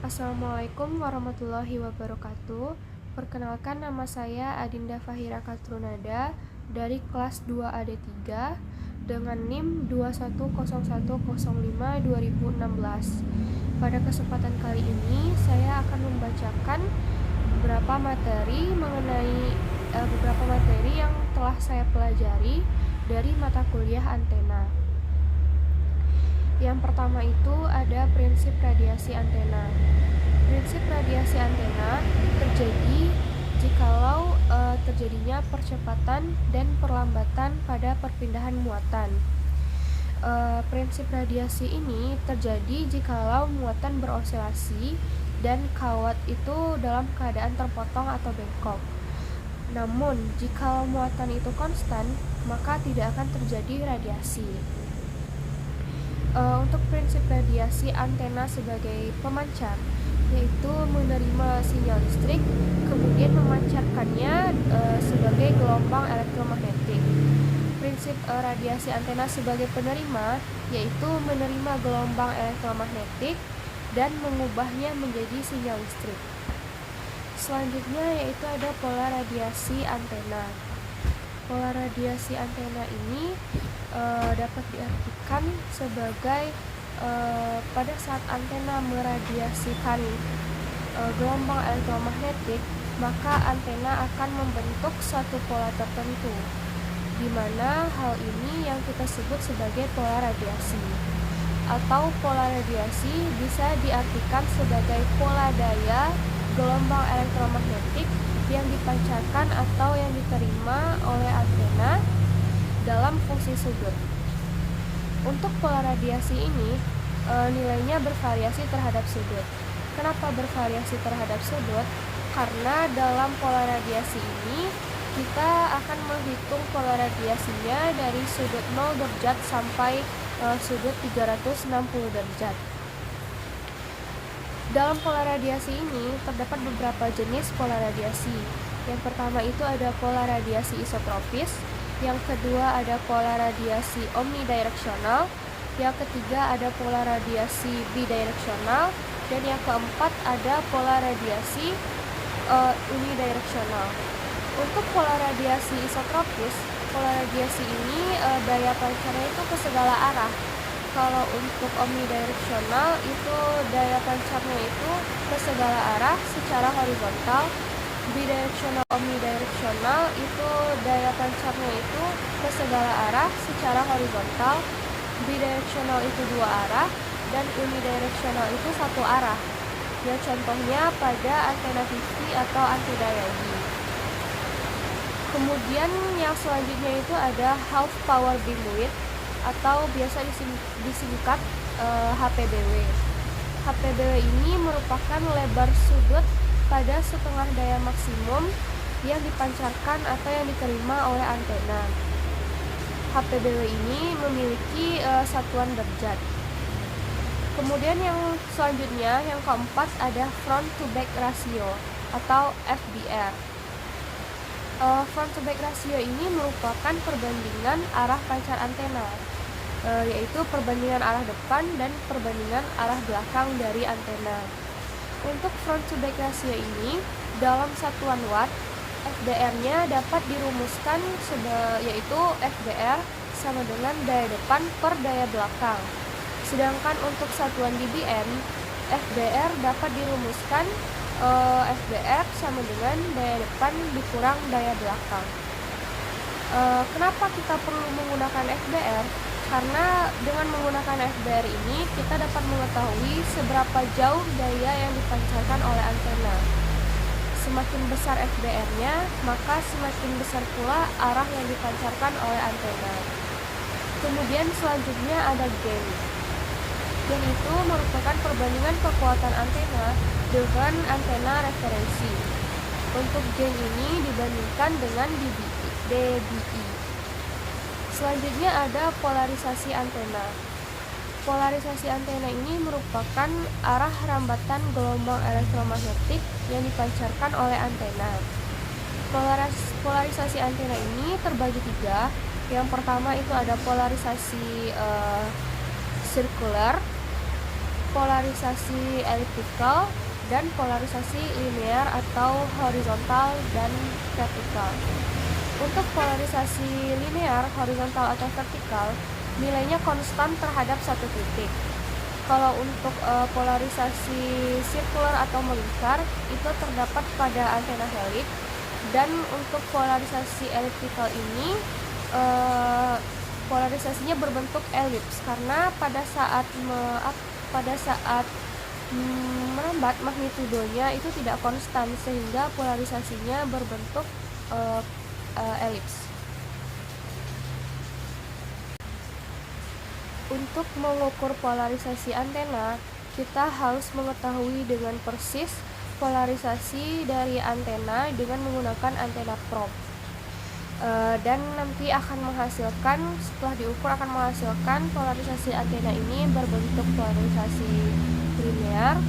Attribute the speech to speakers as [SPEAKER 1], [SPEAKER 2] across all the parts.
[SPEAKER 1] Assalamualaikum warahmatullahi wabarakatuh. Perkenalkan, nama saya Adinda Fahira Katrunada dari kelas 2 AD3 dengan NIM 210105-2016. Pada kesempatan kali ini saya akan membacakan beberapa materi yang telah saya pelajari dari mata kuliah antena. Yang pertama itu ada prinsip radiasi antena. Prinsip radiasi antena terjadi jikalau terjadinya percepatan dan perlambatan pada perpindahan muatan. Prinsip radiasi ini terjadi jikalau muatan berosilasi dan kawat itu dalam keadaan terpotong atau bengkok. Namun, jikalau muatan itu konstan, maka tidak akan terjadi radiasi. Untuk prinsip radiasi antena sebagai pemancar, yaitu menerima sinyal listrik, kemudian memancarkannya sebagai gelombang elektromagnetik. Prinsip radiasi antena sebagai penerima, yaitu menerima gelombang elektromagnetik dan mengubahnya menjadi sinyal listrik. Selanjutnya yaitu ada pola radiasi antena. Pola radiasi antena ini dapat diartikan sebagai pada saat antena meradiasikan gelombang elektromagnetik, maka antena akan membentuk satu pola tertentu, di mana hal ini yang kita sebut sebagai pola radiasi. Atau pola radiasi bisa diartikan sebagai pola daya gelombang elektromagnetik yang dipancarkan atau yang diterima oleh antena dalam fungsi sudut. Untuk pola radiasi ini nilainya bervariasi terhadap sudut. Kenapa bervariasi terhadap sudut? Karena dalam pola radiasi ini kita akan menghitung pola radiasinya dari sudut 0 derajat sampai sudut 360 derajat. Dalam pola radiasi ini terdapat beberapa jenis pola radiasi. Yang pertama itu ada pola radiasi isotropis, yang kedua ada pola radiasi omnidireksional, yang ketiga ada pola radiasi bidireksional, dan yang keempat ada pola radiasi unidireksional. Untuk pola radiasi isotropis, pola radiasi ini daya pancarnya itu ke segala arah. Kalau untuk omnidireksional itu daya pancarnya itu ke segala arah secara horizontal. Bidireksional omnidireksional itu daya pancarnya itu ke segala arah secara horizontal. Bidireksional itu dua arah dan unidireksional itu satu arah. Ya, contohnya pada antena TV atau anti-dayagi. Kemudian yang selanjutnya itu ada half power beamwidth atau biasa disingkat HPBW. HPBW ini merupakan lebar sudut pada setengah daya maksimum yang dipancarkan atau yang diterima oleh antena. HPBW ini memiliki satuan derajat. Kemudian yang selanjutnya, yang keempat ada front to back ratio atau FBR. Front to back ratio ini merupakan perbandingan arah pancar antena, yaitu perbandingan arah depan dan perbandingan arah belakang dari antena. Untuk front to back ratio ini dalam satuan watt, FBR-nya dapat dirumuskan yaitu FBR sama dengan daya depan per daya belakang. Sedangkan untuk satuan dBm, FBR dapat dirumuskan FBR sama dengan daya depan dikurang daya belakang. Kenapa kita perlu menggunakan FBR? Karena dengan menggunakan FBR ini kita dapat mengetahui seberapa jauh daya yang dipancarkan oleh antena. Semakin besar FBR-nya, maka semakin besar pula arah yang dipancarkan oleh antena. Kemudian selanjutnya ada gain. Gain itu merupakan perbandingan kekuatan antena dengan antena referensi. Untuk gain ini dibandingkan dengan dBi. Selanjutnya ada polarisasi antena. Polarisasi antena ini merupakan arah rambatan gelombang elektromagnetik yang dipancarkan oleh antena. Polarisasi antena ini terbagi tiga. Yang pertama itu ada polarisasi sirkular, polarisasi elliptikal, dan polarisasi linear atau horizontal dan vertikal. Untuk polarisasi linear, horizontal atau vertikal, nilainya konstan terhadap satu titik. Kalau untuk polarisasi sirkular atau melingkar, itu terdapat pada antena helix. Dan untuk polarisasi elliptikal ini, polarisasinya berbentuk elips karena pada saat merambat magnitudonya itu tidak konstan, sehingga polarisasinya berbentuk elips. Untuk mengukur polarisasi antena, kita harus mengetahui dengan persis polarisasi dari antena dengan menggunakan antena probe. Dan nanti akan menghasilkan, setelah diukur akan menghasilkan polarisasi antena ini berbentuk polarisasi linear,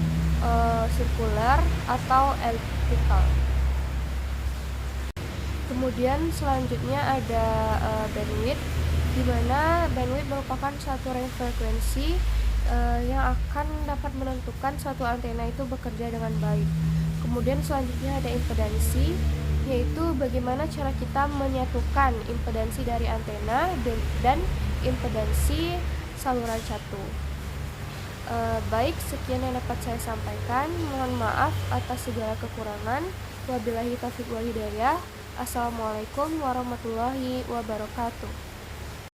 [SPEAKER 1] sirkular, atau elliptikal. Kemudian selanjutnya ada bandwidth, di mana bandwidth merupakan suatu range frekuensi yang akan dapat menentukan suatu antena itu bekerja dengan baik. Kemudian selanjutnya ada impedansi, yaitu bagaimana cara kita menyatukan impedansi dari antena dan impedansi saluran catu. Baik, sekian yang dapat saya sampaikan. Mohon maaf atas segala kekurangan. Wabillahi taufiq wal hidayah. Assalamualaikum warahmatullahi wabarakatuh.